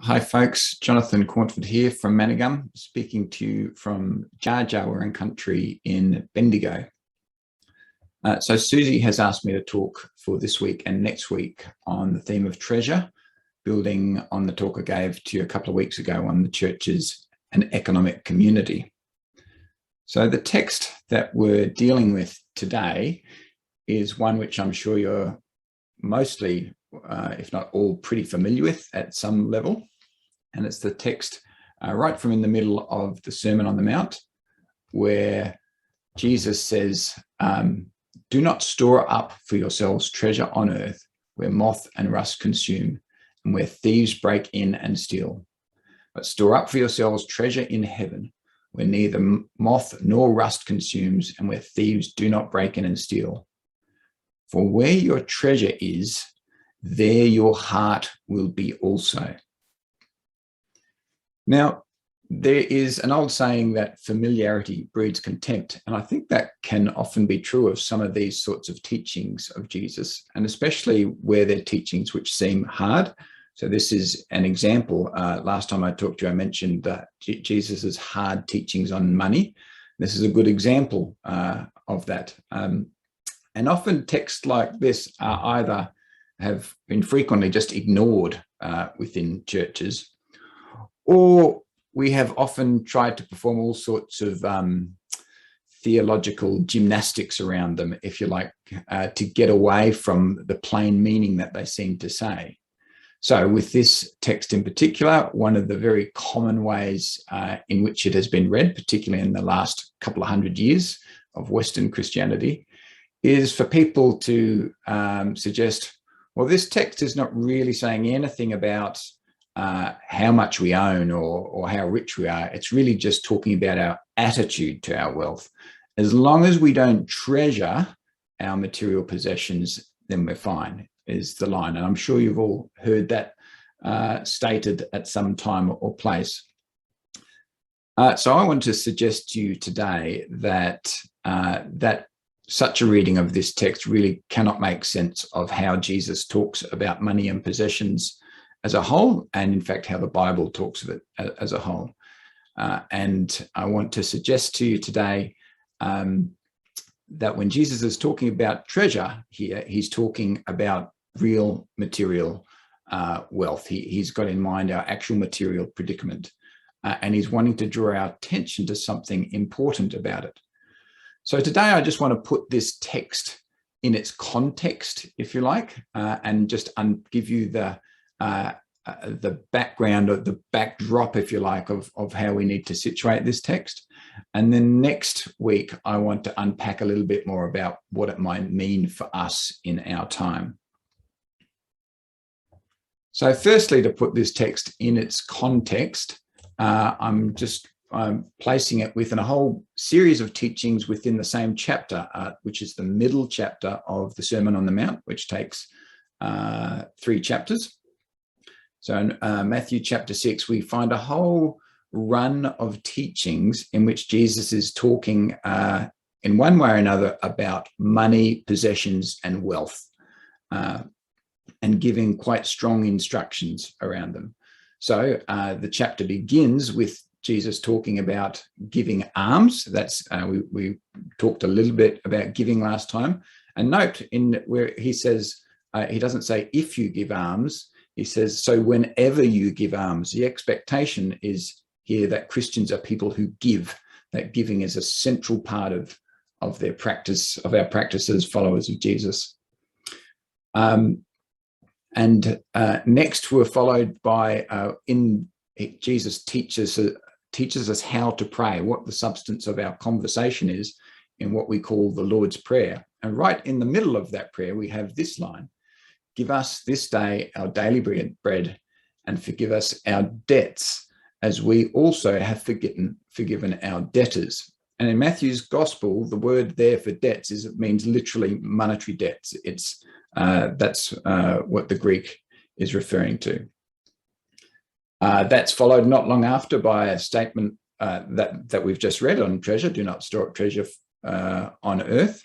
Hi folks, Jonathan Cornford here from Manna Gum, speaking to you from Jawarin country in Bendigo. So Susie has asked me to talk for this week and next week on the theme of treasure, building on the talk I gave to you a couple of weeks ago on the churches and economic community. So the text that we're dealing with today is one which I'm sure you're mostly, if not all, pretty familiar with at some level. And it's the text right from in the middle of the Sermon on the Mount, where Jesus says, do not store up for yourselves treasure on earth, where moth and rust consume, and where thieves break in and steal. But store up for yourselves treasure in heaven, where neither moth nor rust consumes, and where thieves do not break in and steal. For where your treasure is, there your heart will be also. Now, there is an old saying that familiarity breeds contempt, and I think that can often be true of some of these sorts of teachings of Jesus, and especially where they're teachings which seem hard. So this is an example. Last time I talked to you, I mentioned Jesus's hard teachings on money. This is a good example of that. And often texts like this are either have been frequently just ignored within churches, or we have often tried to perform all sorts of theological gymnastics around them, if you like, to get away from the plain meaning that they seem to say. So with this text in particular, one of the very common ways in which it has been read, particularly in the last couple of hundred years of Western Christianity, is for people to suggest, well, this text is not really saying anything about how much we own or how rich we are. It's really just talking about our attitude to our wealth. As long as we don't treasure our material possessions, then we're fine, is the line. And I'm sure you've all heard that stated at some time or place. So I want to suggest to you today that such a reading of this text really cannot make sense of how Jesus talks about money and possessions as a whole, and in fact, how the Bible talks of it as a whole. And I want to suggest to you today that when Jesus is talking about treasure here, he's talking about real material wealth. He's got in mind our actual material predicament, and he's wanting to draw our attention to something important about it. So today, I just want to put this text in its context, if you like, and just give you the background or the backdrop, if you like, of how we need to situate this text. And then next week, I want to unpack a little bit more about what it might mean for us in our time. So firstly, to put this text in its context, I'm placing it within a whole series of teachings within the same chapter, which is the middle chapter of the Sermon on the Mount, which takes 3 chapters. So in Matthew chapter 6, we find a whole run of teachings in which Jesus is talking in one way or another about money, possessions, and wealth, and giving quite strong instructions around them. So the chapter begins with Jesus talking about giving alms. That's we talked a little bit about giving last time. And note in where he says, he doesn't say if you give alms, he says, so whenever you give alms. The expectation is here that Christians are people who give, that giving is a central part of their practice, of our practice as followers of Jesus. Next we're followed by, Jesus teaches us how to pray, what the substance of our conversation is in what we call the Lord's Prayer. And right in the middle of that prayer, we have this line: give us this day our daily bread, and forgive us our debts, as we also have forgiven our debtors. And in Matthew's gospel, the word there for debts means literally monetary debts. That's what the Greek is referring to. That's followed not long after by a statement that we've just read on treasure: do not store up treasure on earth.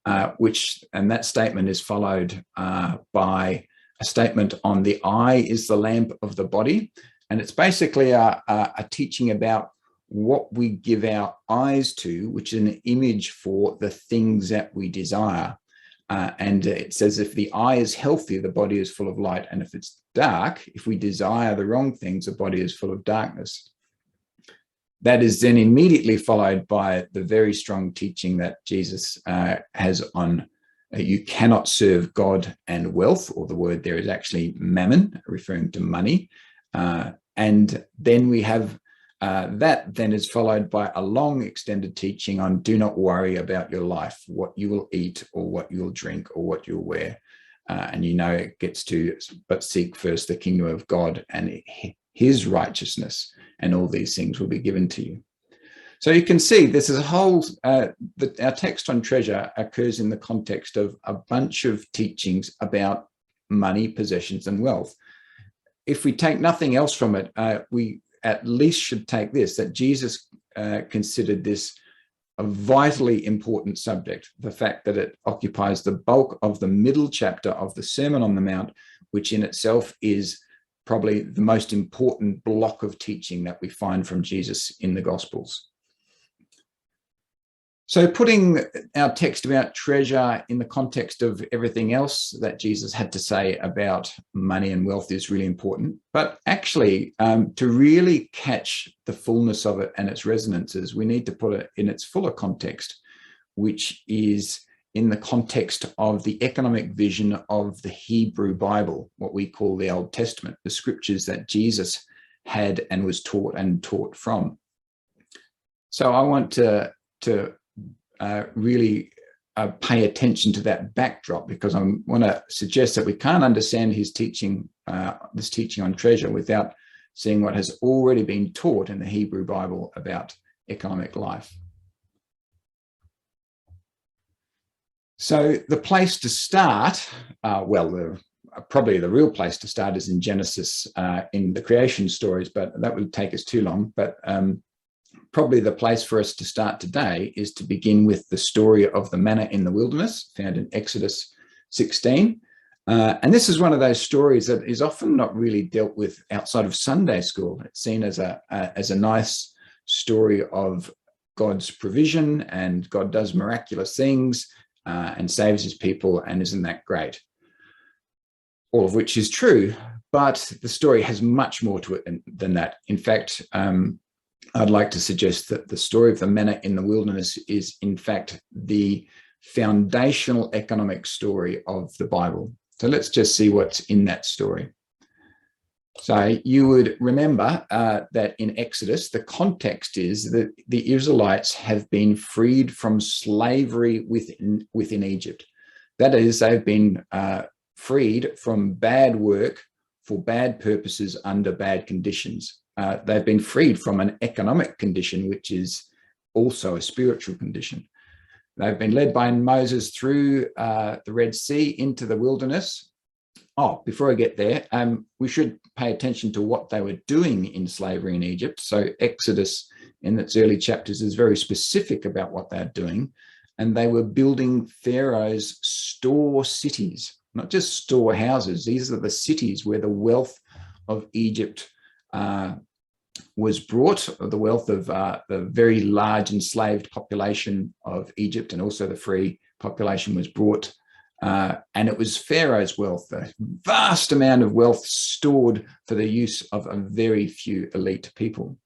And that statement is followed by a statement on the eye is the lamp of the body. And it's basically a teaching about what we give our eyes to, which is an image for the things that we desire. And it says if the eye is healthy, the body is full of light. And if it's dark, if we desire the wrong things, the body is full of darkness. That is then immediately followed by the very strong teaching that Jesus has on you cannot serve God and wealth, or the word there is actually mammon, referring to money. And then we have that then is followed by a long extended teaching on do not worry about your life, what you will eat or what you'll drink or what you'll wear. And it gets to, but seek first the kingdom of God and his righteousness, and all these things will be given to you. So you can see this is a whole, our text on treasure occurs in the context of a bunch of teachings about money, possessions, and wealth. If we take nothing else from it, we at least should take this, that Jesus considered this a vitally important subject, the fact that it occupies the bulk of the middle chapter of the Sermon on the Mount, which in itself is probably the most important block of teaching that we find from Jesus in the Gospels. So putting our text about treasure in the context of everything else that Jesus had to say about money and wealth is really important. But actually, to really catch the fullness of it and its resonances, we need to put it in its fuller context, which is in the context of the economic vision of the Hebrew Bible, what we call the Old Testament, the scriptures that Jesus had and was taught from. So I want to really pay attention to that backdrop, because I want to suggest that we can't understand his teaching, this teaching on treasure, without seeing what has already been taught in the Hebrew Bible about economic life. So the place to start, probably the real place to start is in Genesis, in the creation stories, but that would take us too long. But probably the place for us to start today is to begin with the story of the manna in the wilderness, found in Exodus 16. And this is one of those stories that is often not really dealt with outside of Sunday school. It's seen as a nice story of God's provision, and God does miraculous things and saves his people, and isn't that great? All of which is true, but the story has much more to it than that. In fact, I'd like to suggest that the story of the manna in the wilderness is, in fact, the foundational economic story of the Bible. So let's just see what's in that story. So you would remember that in Exodus, the context is that the Israelites have been freed from slavery within Egypt. That is, they've been freed from bad work for bad purposes under bad conditions. They've been freed from an economic condition, which is also a spiritual condition. They've been led by Moses through the Red Sea into the wilderness. Oh, before I get there, we should pay attention to what they were doing in slavery in Egypt. So Exodus, in its early chapters, is very specific about what they're doing. And they were building Pharaoh's store cities, not just storehouses. These are the cities where the wealth of Egypt was brought, the wealth of the very large enslaved population of Egypt, and also the free population was brought. And it was Pharaoh's wealth, a vast amount of wealth stored for the use of a very few elite people.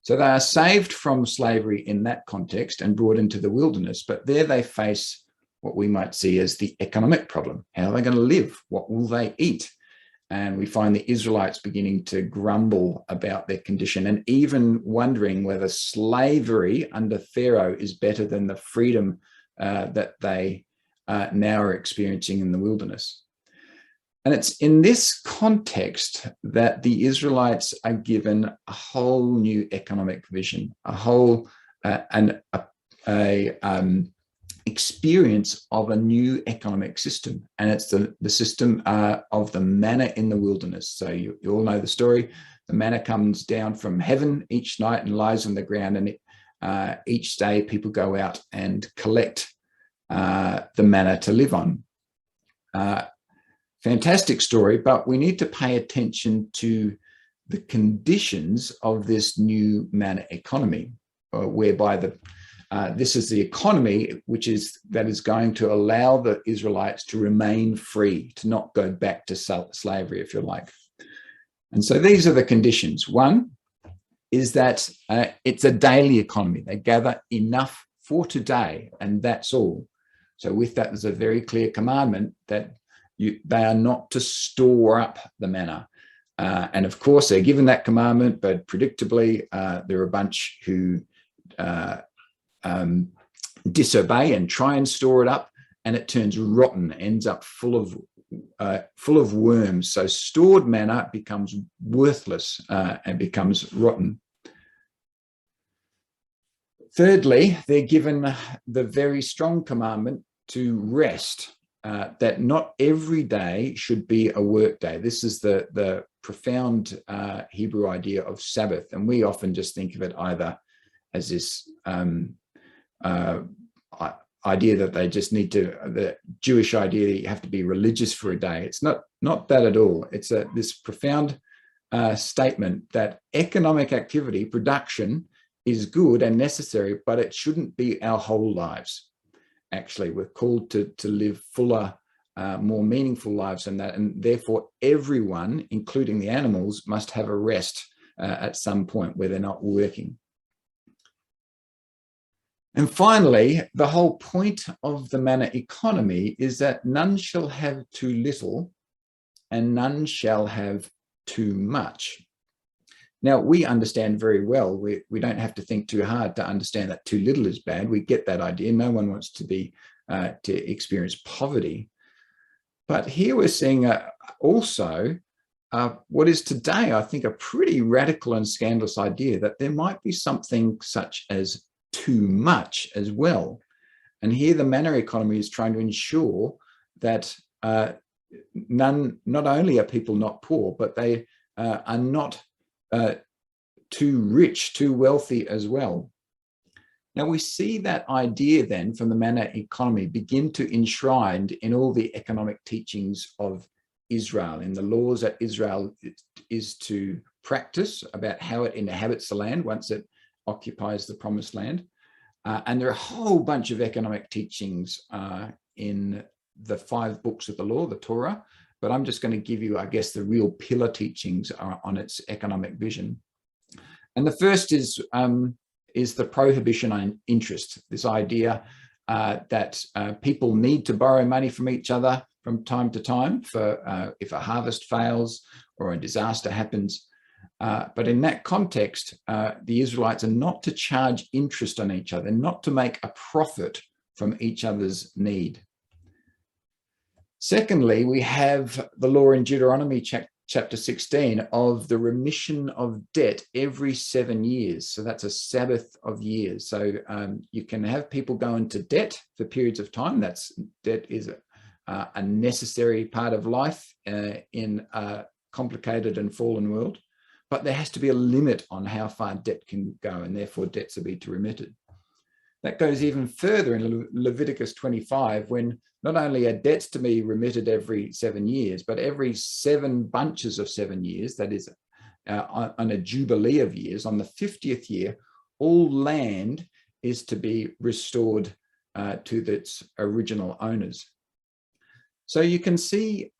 So they are saved from slavery in that context and brought into the wilderness, but there they face what we might see as the economic problem. How are they going to live? What will they eat? And we find the Israelites beginning to grumble about their condition, and even wondering whether slavery under Pharaoh is better than the freedom that they now are experiencing in the wilderness. And it's in this context that the Israelites are given a whole new economic vision, a whole experience of a new economic system. And it's the system of the manna in the wilderness. So you all know the story. The manna comes down from heaven each night and lies on the ground. And each day people go out and collect the manna to live on. fantastic story, but we need to pay attention to the conditions of this new manna economy, whereby this is the economy that is going to allow the Israelites to remain free, to not go back to slavery, if you like. And so these are the conditions. One is that it's a daily economy. They gather enough for today, and that's all. So with that, there's a very clear commandment that they are not to store up the manna. And of course, they're given that commandment, but predictably, there are a bunch who disobey and try and store it up, and it turns rotten, ends up full of worms. So stored manna becomes worthless and becomes rotten. Thirdly, they're given the very strong commandment to rest, that not every day should be a work day. This is the profound Hebrew idea of Sabbath, and we often just think of it either as this idea that they just need to, the Jewish idea that you have to be religious for a day. It's not that at all. It's this profound statement that economic activity, production, is good and necessary, but it shouldn't be our whole lives. Actually, we're called to live fuller, more meaningful lives than that, and therefore everyone, including the animals, must have a rest at some point where they're not working. And finally, the whole point of the manna economy is that none shall have too little and none shall have too much. Now, we understand very well, we don't have to think too hard to understand that too little is bad. We get that idea. No one wants to experience poverty. But here we're seeing also what is today, I think, a pretty radical and scandalous idea that there might be something such as too much as well. And here the manna economy is trying to ensure that not only are people not poor, but they are not too rich, too wealthy as well. Now we see that idea then from the manna economy begin to enshrined in all the economic teachings of Israel, in the laws that Israel is to practice about how it inhabits the land once it occupies the promised land. And there are a whole bunch of economic teachings in the 5 books of the law, the Torah, but I'm just going to give you, I guess, the real pillar teachings on its economic vision. And the first is the prohibition on interest, this idea that people need to borrow money from each other from time to time for if a harvest fails or a disaster happens. But in that context, the Israelites are not to charge interest on each other, not to make a profit from each other's need. Secondly, we have the law in Deuteronomy chapter 16 of the remission of debt every 7 years. So that's a Sabbath of years. So you can have people go into debt for periods of time. Debt is a necessary part of life in a complicated and fallen world. But there has to be a limit on how far debt can go, and therefore debts are to be remitted. That goes even further in Leviticus 25, when not only are debts to be remitted every 7 years, but every 7 bunches of 7 years, that is on a jubilee of years, on the 50th year, all land is to be restored to its original owners. So you can see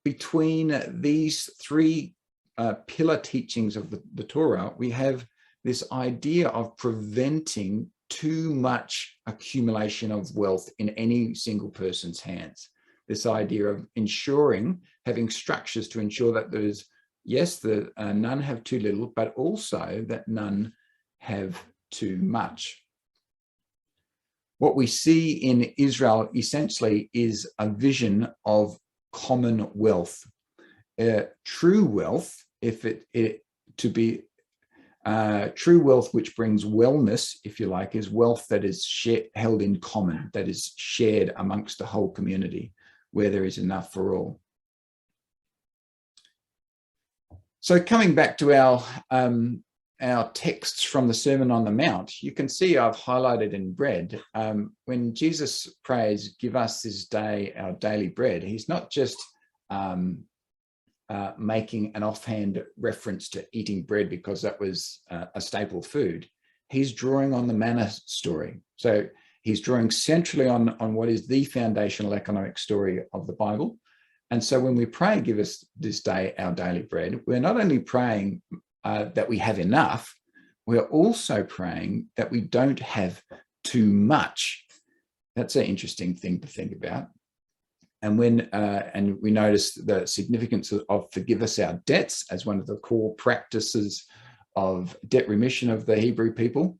between these 3 pillar teachings of the Torah, we have this idea of preventing too much accumulation of wealth in any single person's hands. This idea of ensuring, having structures to ensure that there's, yes, none have too little, but also that none have too much. What we see in Israel essentially is a vision of common wealth. True wealth, true wealth which brings wellness, if you like, is wealth that is held in common, that is shared amongst the whole community, where there is enough for all. So coming back to our texts from the Sermon on the Mount, you can see I've highlighted in red, when Jesus prays, "Give us this day our daily bread," he's not just making an offhand reference to eating bread because that was a staple food. He's drawing on the manna story. So he's drawing centrally on what is the foundational economic story of the Bible. And so when we pray, give us this day our daily bread, we're not only praying that we have enough, we're also praying that we don't have too much. That's an interesting thing to think about. And and we notice the significance of forgive us our debts as one of the core practices of debt remission of the Hebrew people.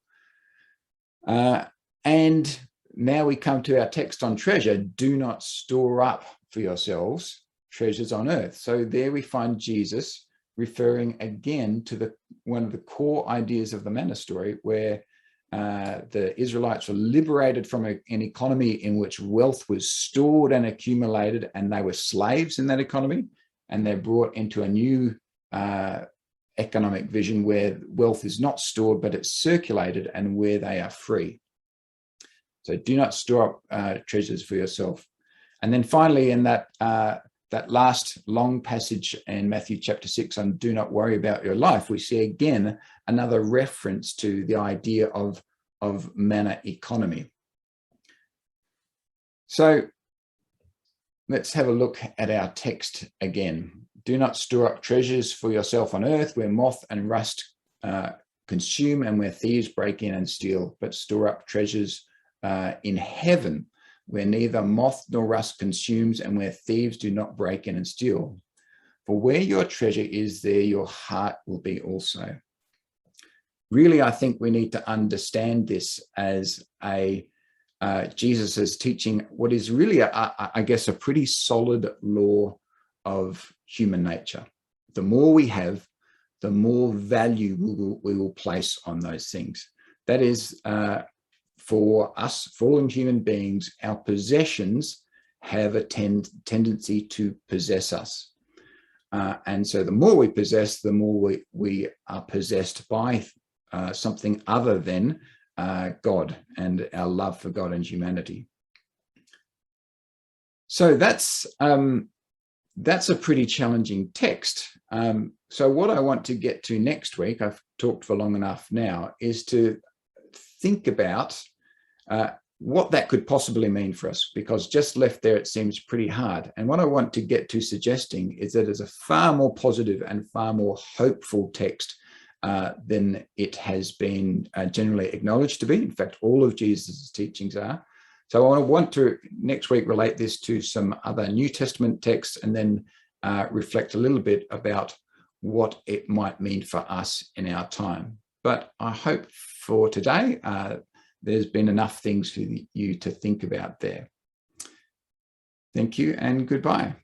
And now we come to our text on treasure. Do not store up for yourselves treasures on earth. So there we find Jesus referring again to one of the core ideas of the Manor story, where the Israelites were liberated from an economy in which wealth was stored and accumulated, and they were slaves in that economy, and they're brought into a new economic vision where wealth is not stored, but it's circulated, and where they are free. So do not store up treasures for yourself. And then finally, in that last long passage in Matthew chapter 6 on do not worry about your life, we see again another reference to the idea of manna economy. So let's have a look at our text again. Do not store up treasures for yourself on earth, where moth and rust consume and where thieves break in and steal, but store up treasures in heaven, where neither moth nor rust consumes and where thieves do not break in and steal. For where your treasure is, there your heart will be also. Really, I think we need to understand this as Jesus is teaching what is really, I guess, a pretty solid law of human nature. The more we have, the more value we will place on those things. That is, for us fallen human beings, our possessions have a tendency to possess us. And so the more we possess, the more we are possessed by something other than God and our love for God and humanity. So that's a pretty challenging text. So what I want to get to next week, I've talked for long enough now, is to think about what that could possibly mean for us, because just left there, it seems pretty hard. And what I want to get to suggesting is that it's a far more positive and far more hopeful text than it has been generally acknowledged to be. In fact, all of Jesus' teachings are. So I want to next week relate this to some other New Testament texts, and then reflect a little bit about what it might mean for us in our time. But I hope for today, there's been enough things for you to think about there. Thank you and goodbye.